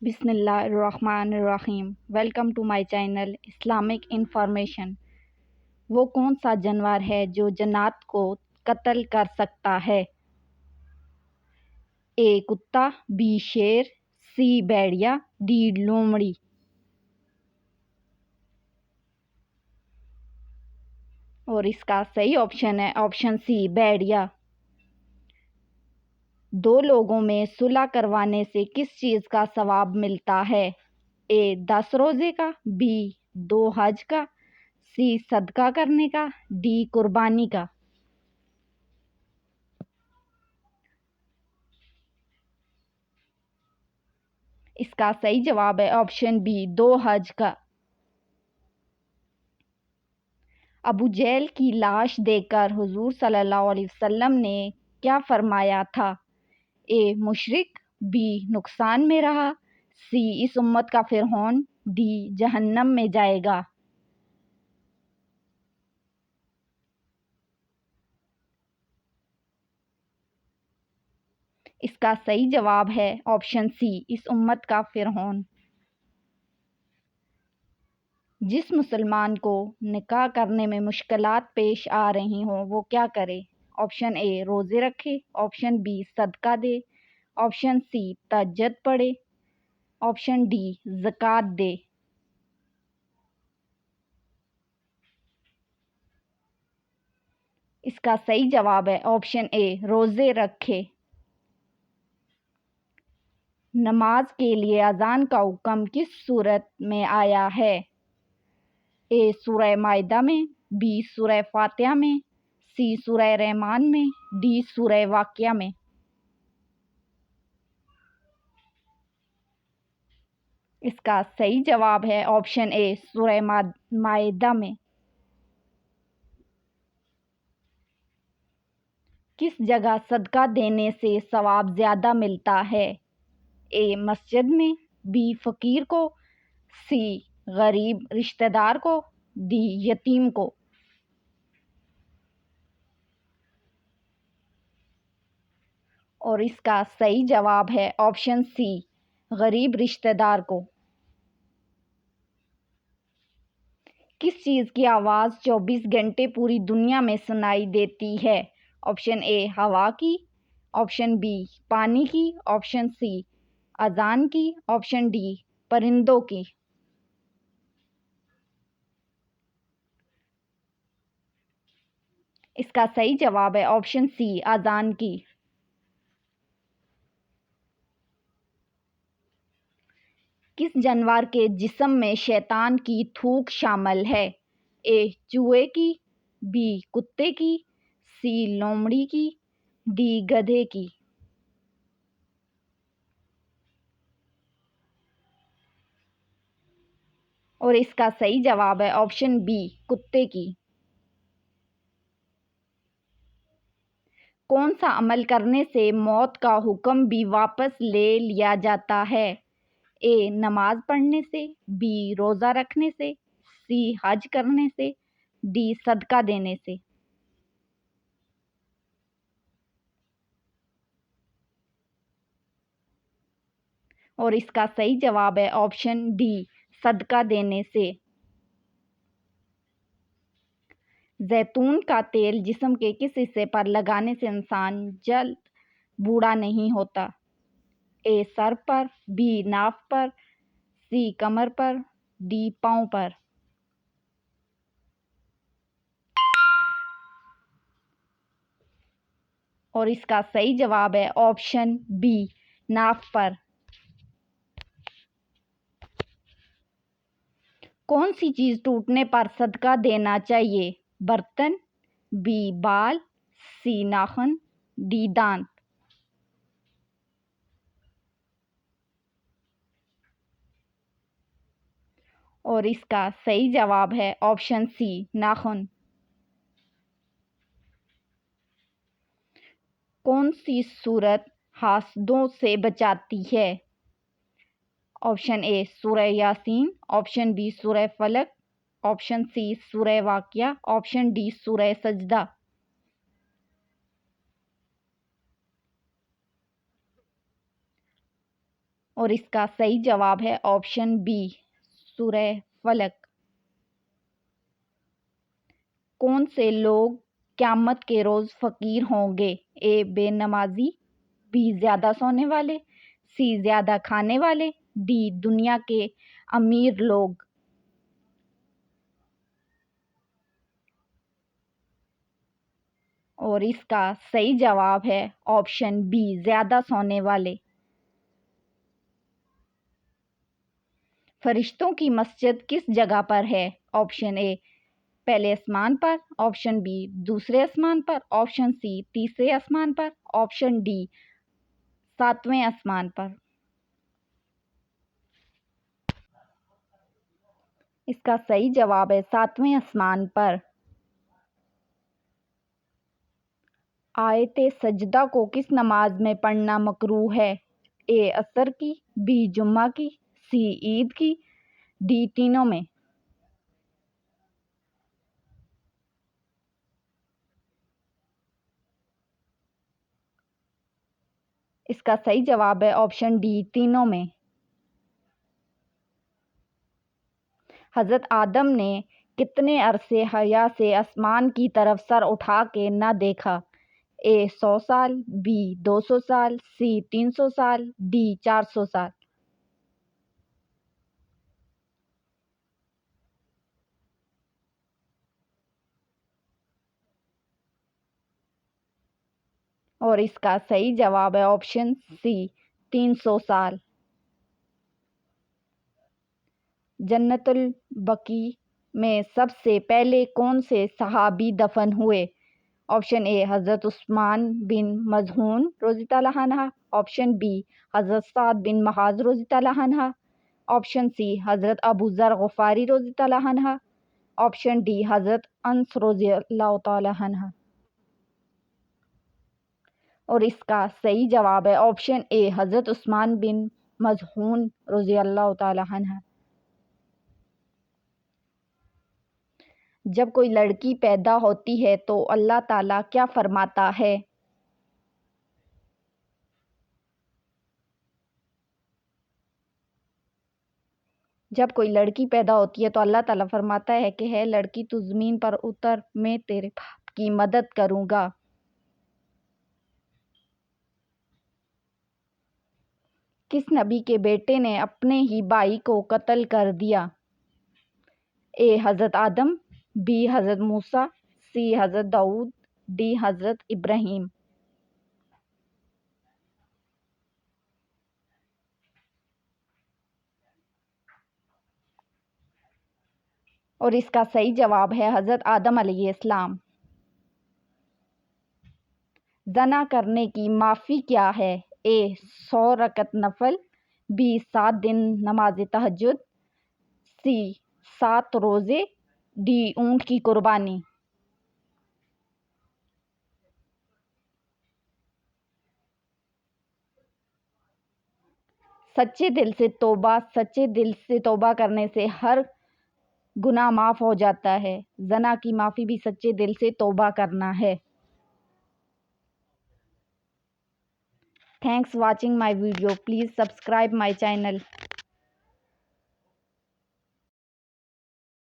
بسم اللہ الرحمن الرحیم۔ Welcome to my channel Islamic information. وہ کون سا جانور ہے جو جنات کو قتل کر سکتا ہے؟ اے کتا، بی شیر، سی بھیڑیا، ڈی لومڑی۔ اور اس کا صحیح آپشن ہے آپشن سی بھیڑیا۔ دو لوگوں میں صلح کروانے سے کس چیز کا ثواب ملتا ہے؟ اے 10 روزے کا، بی 2 حج کا، سی صدقہ کرنے کا، ڈی قربانی کا۔ اس کا صحیح جواب ہے آپشن بی 2 حج کا۔ ابو جہل کی لاش دیکھ کر حضور صلی اللہ علیہ وسلم نے کیا فرمایا تھا؟ اے مشرک، بی نقصان میں رہا، سی اس امت کا فرعون، ڈی جہنم میں جائے گا۔ اس کا صحیح جواب ہے آپشن سی اس امت کا فرعون۔ جس مسلمان کو نکاح کرنے میں مشکلات پیش آ رہی ہوں وہ کیا کرے؟ آپشن اے روزے رکھے، آپشن بی صدقہ دے، آپشن سی تہجد پڑھے، آپشن ڈی زکوٰۃ دے۔ اس کا صحیح جواب ہے آپشن اے روزے رکھے۔ نماز کے لیے اذان کا حکم کس صورت میں آیا ہے؟ اے سورہ مائدہ میں، بی سورہ فاتحہ میں، سی سورہ رحمان میں، ڈی سورہ واقعہ میں۔ اس کا صحیح جواب ہے آپشن اے سورہ مائدہ میں۔ کس جگہ صدقہ دینے سے ثواب زیادہ ملتا ہے؟ اے مسجد میں، بی فقیر کو، سی غریب رشتہ دار کو، ڈی یتیم کو۔ اور اس کا صحیح جواب ہے آپشن سی غریب رشتہ دار کو۔ کس چیز کی آواز 24 گھنٹے پوری دنیا میں سنائی دیتی ہے؟ آپشن اے ہوا کی، آپشن بی پانی کی، آپشن سی اذان کی، آپشن ڈی پرندوں کی۔ اس کا صحیح جواب ہے آپشن سی اذان کی۔ کس جانور کے جسم میں شیطان کی تھوک شامل ہے؟ اے چوہے کی، بی کتے کی، سی لومڑی کی، ڈی گدھے کی۔ اور اس کا صحیح جواب ہے آپشن بی کتے کی۔ کون سا عمل کرنے سے موت کا حکم بھی واپس لے لیا جاتا ہے؟ اے نماز پڑھنے سے، بی روزہ رکھنے سے، سی حج کرنے سے، ڈی صدقہ دینے سے۔ اور اس کا صحیح جواب ہے آپشن ڈی صدقہ دینے سے۔ زیتون کا تیل جسم کے کس حصے پر لگانے سے انسان جلد بوڑھا نہیں ہوتا؟ اے سر پر، بی ناف پر، سی کمر پر، ڈی پاؤں پر۔ اور اس کا صحیح جواب ہے آپشن بی ناف پر۔ کون سی چیز ٹوٹنے پر صدقہ دینا چاہیے؟ برتن، بی بال، سی ناخن، ڈی دانت۔ اور اس کا صحیح جواب ہے آپشن سی ناخن۔ کون سی سورت حاسدوں سے بچاتی ہے؟ آپشن اے سورہ یاسین، آپشن بی سورہ فلق، آپشن سی سورہ واقعہ، آپشن ڈی سورہ سجدہ۔ اور اور اس کا صحیح جواب ہے آپشن بی سورہ فلق۔ کون سے لوگ قیامت کے روز فقیر ہوں گے؟ اے بے نمازی، بی زیادہ سونے والے، سی زیادہ کھانے والے، ڈی دنیا کے امیر لوگ۔ اور اس کا صحیح جواب ہے آپشن بی زیادہ سونے والے۔ فرشتوں کی مسجد کس جگہ پر ہے؟ آپشن اے پہلے آسمان پر، آپشن بی دوسرے آسمان پر، آپشن سی تیسرے آسمان پر، آپشن ڈی ساتویں آسمان پر۔ اس کا صحیح جواب ہے ساتویں آسمان پر۔ آیت سجدہ کو کس نماز میں پڑھنا مکروہ ہے؟ اے عصر کی، بی جمعہ کی، سی عید کی، ڈی تینوں میں۔ اس کا صحیح جواب ہے آپشن ڈی تینوں میں۔ حضرت آدم نے کتنے عرصے حیا سے آسمان کی طرف سر اٹھا کے نہ دیکھا؟ اے 100 سال، بی 200 سال، سی 300 سال، ڈی 400 سال۔ اور اس کا صحیح جواب ہے آپشن سی 300 سال۔ جنت البقیع میں سب سے پہلے کون سے صحابی دفن ہوئے؟ آپشن اے حضرت عثمان بن مظعون رضی اللہ عنہ، آپشن بی حضرت سعد بن معاذ رضی اللہ عنہ، آپشن سی حضرت ابو ذر غفاری رضی اللہ عنہ، آپشن ڈی حضرت انس رضی اللہ تعالی عنہ۔ اور اس کا صحیح جواب ہے آپشن اے حضرت عثمان بن مظعون رضی اللہ تعالی عنہ۔ جب کوئی لڑکی پیدا ہوتی ہے تو اللہ تعالیٰ کیا فرماتا ہے؟ جب کوئی لڑکی پیدا ہوتی ہے تو اللہ تعالیٰ فرماتا ہے کہ ہے لڑکی تو زمین پر اتر، میں تیرے باپ کی مدد کروں گا۔ کس نبی کے بیٹے نے اپنے ہی بھائی کو قتل کر دیا؟ اے حضرت آدم، بی حضرت موسیٰ، سی حضرت داؤد، ڈی حضرت ابراہیم۔ اور اس کا صحیح جواب ہے حضرت آدم علیہ السلام۔ زنا کرنے کی معافی کیا ہے؟ اے 100 رکعت نفل، بی 7 دن نماز تہجد، سی 7 روزے، ڈی اونٹ کی قربانی۔ سچے دل سے توبہ کرنے سے ہر گناہ معاف ہو جاتا ہے۔ زنا کی معافی بھی سچے دل سے توبہ کرنا ہے۔ Thanks watching my video. Please subscribe my channel.